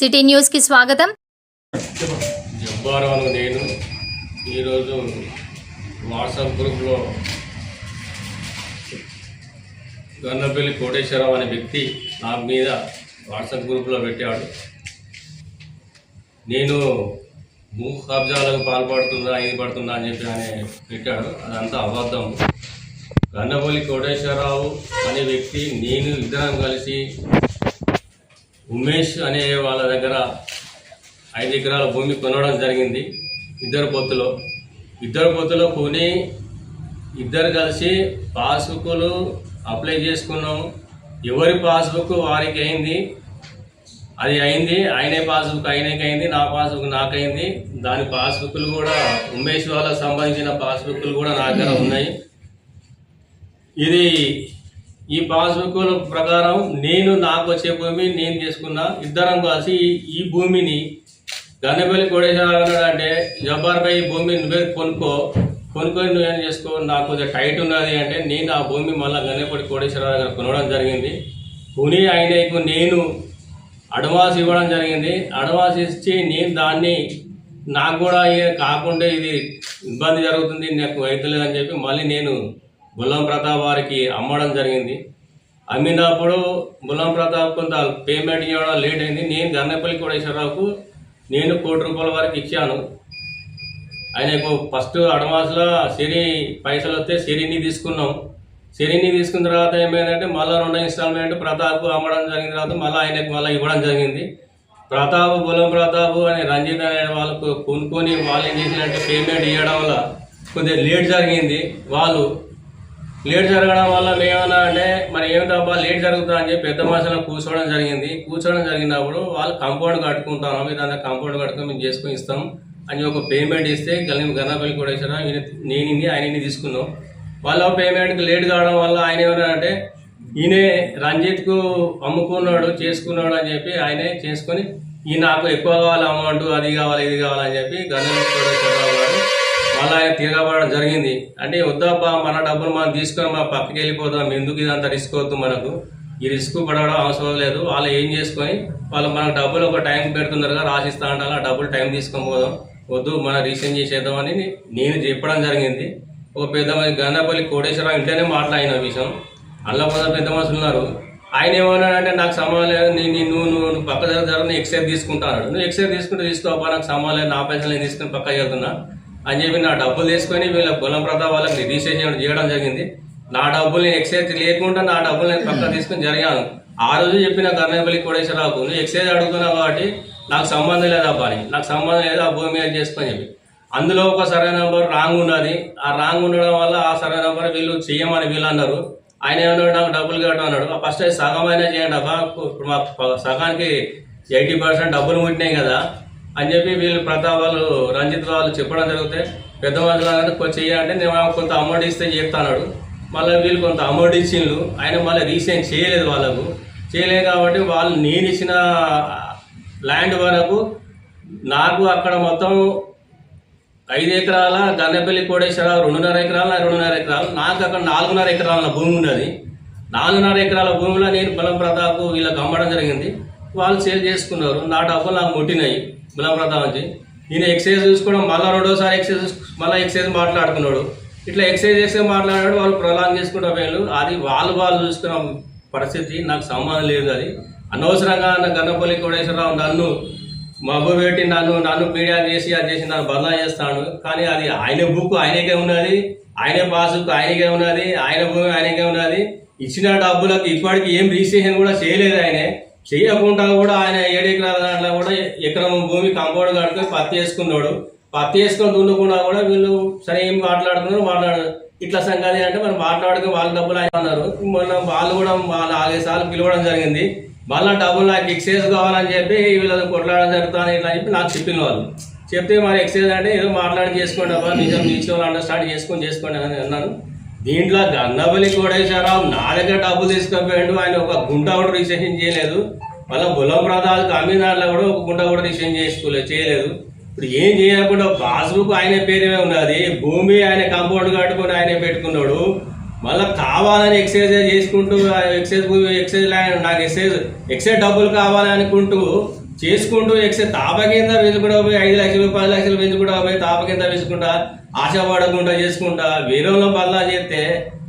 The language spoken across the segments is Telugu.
సిటీ న్యూస్ కి స్వాగతం. జబ్బారావు నేను ఈరోజు వాట్సాప్ గ్రూప్లో గన్నపల్లి కోటేశ్వరరావు అనే వ్యక్తి నా మీద వాట్సాప్ గ్రూప్లో పెట్టాడు. నేను భూ కబ్జాలకు పాల్పడుతున్నా ఇది పడుతున్నా అని చెప్పి ఆయన పెట్టాడు. అదంతా అబద్ధం. గన్నపల్లి కోటేశ్వరరావు అనే వ్యక్తి నేను ఇద్దరం కలిసి ఉమేష్ అనే వాళ్ళ దగ్గర 5 ఎకరాల భూమి కొనడం జరిగింది. ఇద్దరు పొత్తులో కొని ఇద్దరు కలిసి పాస్బుక్లు అప్లై చేసుకున్నాము. ఎవరి పాస్బుక్ వారికి అయింది, అది అయింది. ఆయనే పాస్బుక్ ఆయనకి అయింది, నా పాస్బుక్ నాకైంది. దాని పాస్బుక్లు కూడా ఉమేష్ వాళ్ళకు సంబంధించిన పాస్బుక్లు కూడా నా దగ్గర ఉన్నాయి. ఈ పాస్బుక్ల ప్రకారం నేను నాకు వచ్చే భూమి నేను తీసుకున్నా. ఇద్దరం కలిసి ఈ భూమిని గన్నపల్లి కోటేశ్వరరావు అంటే జబ్బార్ భాయ్ భూమి నువ్వే కొనుక్కొని నువ్వేం చేసుకో, నాకు కొంచెం టైట్ ఉన్నది అంటే నేను ఆ భూమి మళ్ళీ గన్నపల్లి కోటేశ్వరరావు దగ్గర కొనడం జరిగింది. కొని ఆయనకు నేను అడ్వాన్స్ ఇవ్వడం జరిగింది. అడ్వాన్స్ ఇచ్చి నేను దాన్ని నాకు కూడా కాకుండా ఇది ఇబ్బంది జరుగుతుంది, నాకు అవుతలేదని చెప్పి మళ్ళీ నేను బుల్లం ప్రతాప్ వారికి అమ్మడం జరిగింది. అమ్మినప్పుడు బుల్లం ప్రతాప్ కొంత పేమెంట్ ఇవ్వడం లేట్ అయింది. నేను గన్నపల్లి కోటేశ్వరరావుకు నేను ₹1 కోటి వరకు ఇచ్చాను. ఆయనకు ఫస్ట్ అడ్వాన్స్లో సిరి పైసలు వస్తే సిరిని తీసుకున్నాం. సిరిని తీసుకున్న తర్వాత ఏమైందంటే మళ్ళీ 2 ఇన్స్టాల్మెంట్ ప్రతాప్ అమ్మడం జరిగిన తర్వాత మళ్ళీ ఆయనకు మళ్ళీ ఇవ్వడం జరిగింది. బుల్లం ప్రతాప్ అని రంజిత్ అనే వాళ్ళకు కొనుక్కొని వాళ్ళు ఏం చేసినట్టే పేమెంట్ ఇవ్వడం వల్ల కొద్దిగా లేట్ జరిగింది. వాళ్ళు లేట్ జరగడం వల్ల మేమన్నా అంటే మరి ఏమి తప్ప లేట్ జరుగుతుందా అని చెప్పి పెద్ద మనుషులను కూర్చోవడం జరిగినప్పుడు వాళ్ళు కాంపౌండ్ కట్టుకుంటాం, ఇదంతా కాంపౌండ్ కట్టుకొని మేము చేసుకొని ఇస్తాం అని ఒక పేమెంట్ ఇస్తే గన్నపల్లి కోటేశ్వరరావు నేను ఆయనని తీసుకున్నాం. వాళ్ళ పేమెంట్కి లేట్ కావడం వల్ల ఆయన ఏమన్నారంటే ఈయనే రంజిత్కు అమ్ముకున్నాడు చేసుకున్నాడు అని చెప్పి ఆయనే చేసుకొని ఈ నాకు ఎక్కువ కావాలి అమౌంట్, అది కావాలి ఇది కావాలని చెప్పి గన్నపల్లి కోటేశ్వరరావు గారు మళ్ళీ ఆయన తిరగబడడం జరిగింది. అంటే వద్దబ్బా మన డబ్బులు మనం తీసుకొని మనం పక్కకి వెళ్ళిపోతాం, ఎందుకు ఇదంతా రిస్క్ వద్దు, మనకు ఈ రిస్క్ పడడం అవసరం లేదు. వాళ్ళు ఏం చేసుకొని వాళ్ళు మనకు డబ్బులు ఒక టైం పెడుతున్నారుగా రాసిస్తా అంటారు, ఆ డబ్బులు టైం తీసుకొని పోదాం, వద్దు మనం రీసెంట్ చేసేద్దామని నేను చెప్పడం జరిగింది. ఒక పెద్ద మంది గన్నపల్లి కోటేశ్వరరావు ఇంట్లోనే మాట్లాడిన విషయం. అందులో కొంత పెద్ద మనుషులు ఉన్నారు. ఆయన ఏమన్నాడంటే నాకు సంబంధం లేదు, నువ్వు పక్క జరుగుతున్నా ఎక్సైజ్ తీసుకుంటాను, నువ్వు ఎక్సైజ్ తీసుకుంటే తీసుకోవా, నాకు సంబంధం లేదు, నా పైసలు నేను తీసుకుని పక్క వెళ్తున్నా అని చెప్పి నా డబ్బులు తీసుకొని వీళ్ళ బుల్లం ప్రతాప్ వాళ్ళకి రిజిస్ట్రేషన్ చేయడం జరిగింది. నా డబ్బులు నేను ఎక్సైజ్ లేకుండా నా డబ్బులు నేను పక్క తీసుకుని జరిగాను. ఆ రోజు చెప్పిన గన్నపల్లి కోటేశ్వరరావుకు నువ్వు ఎక్సైజ్ అడుగుతున్నావు కాబట్టి నాకు సంబంధం లేదబ్బా అని, నాకు సంబంధం లేదు, ఆ భూమి మీద చేసుకొని చెప్పి అందులో ఒక సర్వే నెంబర్ రాంగ్ ఉన్నది. ఆ రాంగ్ ఉండడం వల్ల ఆ సర్వే నెంబర్ వీళ్ళు చేయమని వీళ్ళు అన్నారు. ఆయన ఏమన్నాడు నాకు డబ్బులు కట్టు అన్నాడు. ఫస్ట్ అది సగం అయినా చేయండి అబ్బా, ఇప్పుడు మాకు సగానికి 80% డబ్బులు ముట్టినాయి కదా అని చెప్పి వీళ్ళు ప్రతాప్ వాళ్ళు రంజిత్ వాళ్ళు చెప్పడం జరిగితే పెద్ద మనుషులు చెయ్యాలంటే నేను కొంత అమౌంట్ ఇస్తే చెప్తాడు. మళ్ళీ వీళ్ళు కొంత అమౌంట్ ఇచ్చిండ్రు. ఆయన మళ్ళీ రీసెంట్ చేయలేదు, వాళ్ళకు చేయలేదు కాబట్టి వాళ్ళు నేను ఇచ్చిన ల్యాండ్ వరకు నాకు అక్కడ మొత్తం 5 ఎకరాల గన్నపల్లి కోటేశ్వరరావు 2.5 ఎకరాలు 2.5 ఎకరాలు, నాకు అక్కడ 4.5 ఎకరాల భూమి ఉన్నది. 4.5 ఎకరాల భూమిలో నేను బుల్లం ప్రతాప్ వీళ్ళకి అమ్మడం జరిగింది. వాళ్ళు సేల్ చేసుకున్నారు. నా డబ్బులు నాకు ముట్టినాయి. బుల్లం ప్రతాప్ వచ్చి ఈయన ఎక్సైజ్ చూసుకోవడం మళ్ళీ 2వ మళ్ళీ ఎక్సైజ్ మాట్లాడుకున్నాడు. ఇట్లా ఎక్సైజ్ చేస్తే మాట్లాడాడు. వాళ్ళు ప్రొలాంగ్ చేసుకుంటూ పోయారు. అది వాళ్ళు చూసుకున్న పరిస్థితి నాకు సంబంధం లేదు. అది అనవసరంగా గన్నపల్లి కోటేశ్వరరావు నన్ను మబ్బు పెట్టి నన్ను మీడియా చేసి అది చేసి నన్ను బదలా చేస్తాడు. కానీ అది ఆయన బుక్ ఆయనకే ఉన్నది, ఆయనే పాస్బుక్ ఆయనకే ఉన్నది, ఆయన భూమి ఆయనకే ఉన్నది. ఇచ్చిన డబ్బులకు ఇప్పటికి ఏం రిజిస్ట్రేషన్ కూడా చేయలేదు. ఆయనే చేయకుండా కూడా ఆయన 7 ఎకరాల దాంట్లో కూడా ఎకరం భూమి కాంపౌండ్ కట్టుకొని పత్తి వేసుకున్నాడు. పత్తి వేసుకొని దున్నకుండా కూడా వీళ్ళు సరే ఏం మాట్లాడు ఇట్లా సంగతి అంటే మనం మాట్లాడుకుని వాళ్ళ డబ్బులు ఆయన అన్నారు. మొన్న వాళ్ళు కూడా వాళ్ళ 5 సార్లు పిలవడం జరిగింది. మళ్ళీ డబ్బులు నాకు ఎక్సైజ్ కావాలని చెప్పి వీళ్ళని కొట్లాడడం జరుగుతుంది ఇట్లా చెప్పి నాకు చెప్పిన వాళ్ళు చెప్తే మరి ఎక్సైజ్ అంటే ఏదో మాట్లాడి చేసుకోండి అబ్బా, నిజం నీచే వాళ్ళు అండర్స్టాండ్ చేసుకోండి అని అన్నాను. దీంట్లో గన్నపల్లి కోటేశ్వరరావు నా దగ్గర డబ్బులు తీసుకుపోయాడు. ఆయన ఒక గుంట కూడా రిజిస్ట్రేషన్ చేయలేదు. మళ్ళీ బుల్లం ప్రతాప్ అమ్మిన దాంట్లో కూడా ఒక గుంట కూడా రిజిస్ట్రేషన్ చేయలేదు. ఇప్పుడు ఏం చేయకుండా పాస్బుక్ ఆయన పేరే ఉన్నది, భూమి ఆయన కాంపౌండ్ కట్టుకొని ఆయనే పెట్టుకున్నాడు. మళ్ళీ కావాలని ఎక్సైజ్ చేసుకుంటూ ఎక్సైజ్ నాకు ఎక్సైజ్ డబ్బులు కావాలని అనుకుంటూ చేసుకుంటూ ఎక్సైజ్ తాప కింద వేసుకుంటా పోయి 5 లక్షలు 10 లక్షలు పెంచుకుంటా పోయి తాప కింద వేసుకుంటా ఆశపడకుండా చేసుకుంటా వేరే వాళ్ళ బదలా చేస్తే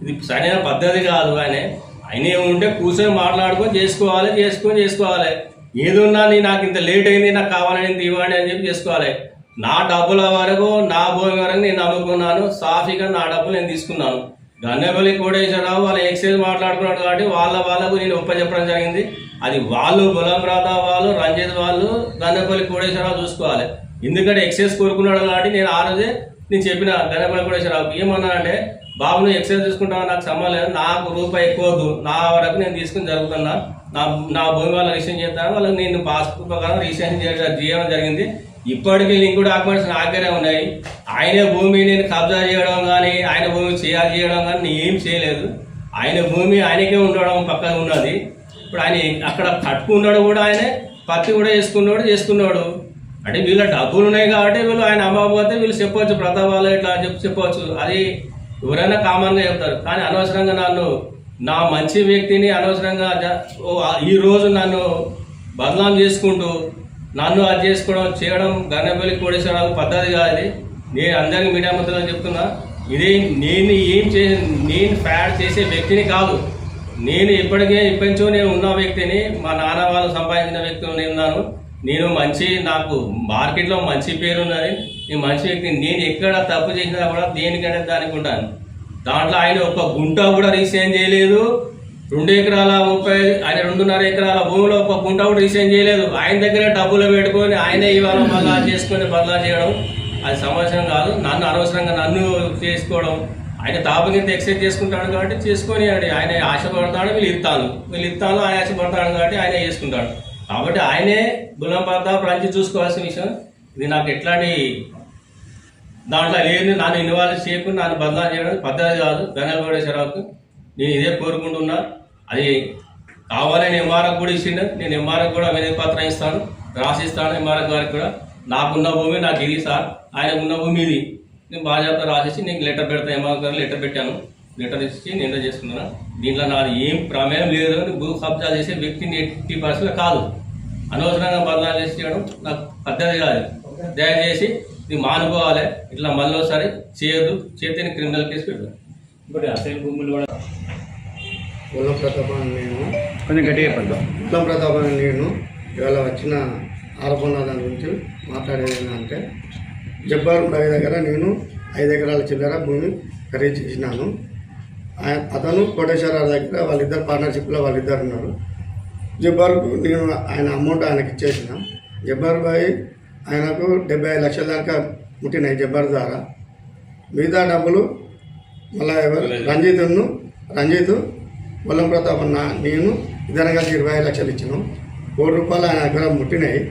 ఇది సరైన పద్ధతి కాదు. ఆయన ఏముంటే కూర్చొని మాట్లాడుకొని చేసుకోవాలి. ఏదున్నా నాకు ఇంత లేట్ అయింది, నాకు కావాలని ఇంత ఇవ్వండి అని చెప్పి చేసుకోవాలి. నా డబ్బుల వరకు నా భూమి వరకు నేను నమ్ముకున్నాను, సాఫీగా నా డబ్బులు నేను తీసుకున్నాను. గన్నెపల్లి కోటేశ్వరరావు వాళ్ళ ఎక్సైజ్ మాట్లాడుకున్నాడు కాబట్టి వాళ్ళకు నేను ఒప్పచెప్పడం జరిగింది. అది వాళ్ళు బులం ప్రతాప్ వాళ్ళు, రంజిత్ వాళ్ళు, గన్నెపల్లి కోటేశ్వరరావు చూసుకోవాలి. ఎందుకంటే ఎక్సైజ్ కోరుకున్నాడు కాబట్టి నేను ఆ రోజే నేను చెప్పిన గన్నెపల్లి కోటేశ్వరరావుకి ఏమన్నానంటే, బాబు నువ్వు ఎక్సైజ్ తీసుకుంటావు నాకు సంబంధం లేదు, నాకు రూపాయి ఎక్కువద్దు, నా వరకు నేను తీసుకుని జరుగుతున్నా, నా భూమి వాళ్ళ రిజిస్ట్రేషన్ చేస్తాను, వాళ్ళకి నేను పాస్బుక్ ప్రకారం రిజిస్ట్రేషన్ చేయడం జరిగింది. ఇప్పటికీ లింక్ డాక్యుమెంట్స్ నా దగ్గరే ఉన్నాయి. ఆయన భూమి నేను కబ్జా చేయడం కానీ ఆయన భూమి చేయడం కానీ నేను ఏం చేయలేదు. ఆయన భూమి ఆయనకే ఉండడం పక్కన ఉన్నది. ఇప్పుడు ఆయన అక్కడ కట్టుకున్నాడు కూడా, ఆయన పత్తి కూడా చేసుకున్నాడు. అంటే వీళ్ళ డబ్బులు ఉన్నాయి కాబట్టి వీళ్ళు ఆయన అమ్మకపోతే వీళ్ళు చెప్పవచ్చు, ప్రతాపాలు ఇట్లా చెప్పవచ్చు. అది ఎవరైనా కామన్గా చెప్తారు. కానీ అనవసరంగా నా మంచి వ్యక్తిని అనవసరంగా ఈరోజు నన్ను బదనాం చేసుకుంటూ నన్ను అది చేయడం గన్నెపల్లి కోటేశ్వరరావు పద్ధతి కాదు. నేను అందరికీ మీడియా ముద్రలో చెప్తున్నా, నేను ఫ్యాడ్ చేసే వ్యక్తిని కాదు. నేను ఎప్పటించో నేను ఉన్న వ్యక్తిని, మా నాన్న వాళ్ళు సంపాదించిన వ్యక్తిని నేనున్నాను. నేను నాకు మార్కెట్లో మంచి పేరు ఉన్నది, నేను మంచి వ్యక్తిని. నేను ఎక్కడ తప్పు చేసినా కూడా దేనికంటే దానికి ఉంటాను. దాంట్లో ఆయన ఒక గుంట కూడా రిజిస్ట్రేషన్ చేయలేదు. 2 ఎకరాల 30 ఆయన 2.5 ఎకరాల భూమిలో ఒక గుంట కూడా రిజిస్ట్రేషన్ చేయలేదు. ఆయన దగ్గర డబ్బులు పెట్టుకొని ఆయనే ఇవాళ బదలా చేసుకొని బదలా చేయడం అది సమస్య కాదు. అనవసరంగా నన్ను చేసుకోవడం, ఆయన తాపకింత ఎక్సైజ్ చేసుకుంటాడు కాబట్టి చేసుకొని ఆయన ఆశపడతాడు, వీళ్ళు ఇస్తాను ఆయన ఆశపడతాడు కాబట్టి ఆయన చేసుకుంటాడు. కాబట్టి ఆయనే బులం ప్రతాప్ రంజిత్ చూసుకోవాల్సిన విషయం. ఇది నాకు ఎట్లాంటి దాంట్లో లేదు, నన్ను ఇన్వాల్వ్ చేయకుండా నన్ను బదలా చేయడం పద్ధతి కాదు. గన్నెపల్లి కోటేశ్వరరావుకు నేను ఇదే కోరుకుంటున్నా. అది కావాలని ఎంఆర్ఎఫ్ కూడా ఇచ్చిండు. నేను ఎంఆర్ఎఫ్ కూడా వినతి పత్రం ఇస్తాను, రాసిస్తాను ఎంఆర్ఎఫ్ గారికి కూడా. నాకున్న భూమి నాకు ఇది సార్, ఆయనకున్న భూమి ఇది, నేను బాధ్యత రాసేసి నీకు లెటర్ పెడతాను. ఎంఆర్ఎఫ్ గారు లెటర్ పెట్టాను, లెటర్ ఇచ్చి నేను చేసుకున్నాను. దీంట్లో నాది ఏం ప్రమేయం లేదు. భూ కబ్జా చేసే వ్యక్తిని 80% కాదు. అనవసరంగా బదలా చేసి చేయడం నాకు పద్ధతి కాదు. దయచేసి ఇది మానుకోవాలి. ఇట్లా మళ్ళీ ఒకసారి చేయొద్దు, చేస్తే క్రిమినల్ కేసు పెడతాను. ఇప్పుడు అసలు భూములు కూడా బులం ప్రతాప్ అని నేను కొంచెం గట్టిగా చెప్పండి. బులం ప్రతాప్ అని నేను ఇవాళ వచ్చిన ఆరోపణల దాని గురించి మాట్లాడేది ఏంటంటే, జబ్బార్ బావి దగ్గర నేను 5 ఎకరాల చిల్లర భూమి ఖరీదు చేసినాను. అతను కోటేశ్వరరావు దగ్గర వాళ్ళిద్దరు పార్ట్నర్షిప్లో వాళ్ళిద్దరు ఉన్నారు. జబ్బార్కు నేను ఆయన అమౌంట్ ఆయనకి ఇచ్చేసిన. జబ్బార్ బావి ఆయనకు 75 లక్షల దాకా ముట్టినాయి జబ్బార్ ద్వారా. మిగతా డబ్బులు మళ్ళీ ఎవరు రంజిత్ బులం ప్రతాప్ అన్న నేను ఇద్దరం కలిసి 25 లక్షలు ఇచ్చినాం. ₹1 కోటి ఆయన దగ్గర ముట్టినాయి.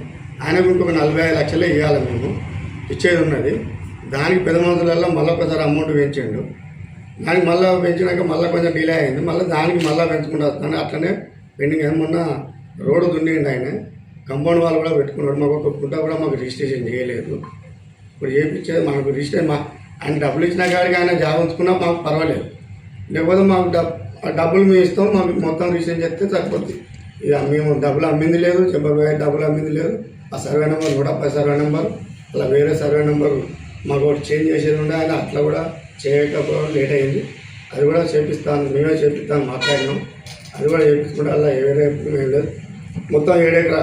ఆయనకు ఇంకొక 45 లక్షలే ఇవ్వాలి, మేము ఇచ్చేది ఉన్నది. దానికి పెద్ద మందులలో మళ్ళీ ఒకసారి అమౌంట్ పెంచిండు. దానికి మళ్ళీ పెంచినాక మళ్ళీ కొంచెం డిలే అయింది. మళ్ళీ దానికి మళ్ళీ పెంచుకుంటూ వస్తాను. అట్లనే పెండింగ్ ఏమన్నా రోడ్డు దున్నిండి ఆయన. కంపౌండ్ వాళ్ళు కూడా పెట్టుకున్నాడు. మాకు ఒక గుంట కూడా మాకు రిజిస్ట్రేషన్ చేయలేదు. ఇప్పుడు చేయించేది మనకు రిజిస్ట్రేషన్ ఆయన డబ్బులు ఇచ్చిన కాడికి ఆయన జాబ్ ఉంచుకున్నా మాకు పర్వాలేదు. లేకపోతే మాకు డబ్బులు మేము ఇస్తాం, మాకు మొత్తం రిజిస్ట్రేషన్ చేస్తే సరిపోతుంది. ఇక మేము డబ్బులు అమ్మింది లేదు, చెప్పబోయే డబ్బులు అమ్మింది లేదు. ఆ సర్వే నెంబర్ 110 సర్వే నెంబర్, అలా వేరే సర్వే నెంబర్ మాకు ఒకటి చేంజ్ చేసేది ఉండే. ఆయన అట్లా కూడా చేయకపోవడం లేట్ అయింది. అది కూడా మేమే చేపిస్తాను మాట్లాడినాం. అది కూడా చేపించుకుంటే అలా వేరే ఏం లేదు. మొత్తం 7 ఎకరా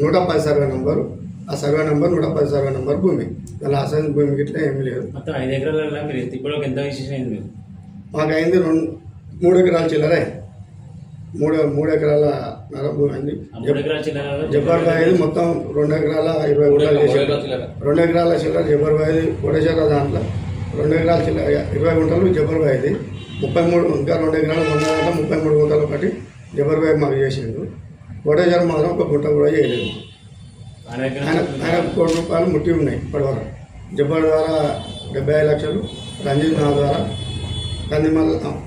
110 సర్వే నెంబరు, ఆ సర్వే నెంబర్ 110 సర్వే నెంబర్ భూమి. అలా అసలు భూమికి ఇట్లా ఏమి లేదు. మొత్తం 5 ఎకరాల మీరు ఇప్పుడు ఎంత విశేషం అయింది? మాకు అయింది 3 ఎకరాల చిల్లర. 3 ఎకరాల భూమి అయింది. జబ్బార్ బాయి మొత్తం 2 ఎకరాల 20 గుంటలు చేశారు. 2 ఎకరాల చిల్లర జబ్బార్ బాయి కోటేశ్వరరావు దాంట్లో 2 ఎకరాల చిల్లర 20 గుంటలు జబ్బార్ బాయిది. 33 ఇంకా 2 ఎకరాల 33 గుంటలు ఒకటి జబ్బార్ బాయి మాకు చేసిండు. కోటేశ్వరం మాత్రం ఒక గుంట కూడా చేయలేదు. ఆయన ₹1 కోటి ముట్టి ఉన్నాయి ఇప్పటివరకు. జబ్బార్ ద్వారా 75 లక్షలు, రంజిత్ నా ద్వారా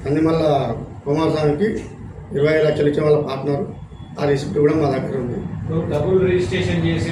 కందిమల్ల కుమారస్వామికి 25 లక్షలు ఇచ్చిన వాళ్ళ పార్ట్నర్. ఆ రిసిప్ట్ కూడా మా దగ్గర ఉంది. డబుల్ రిజిస్ట్రేషన్ చేసి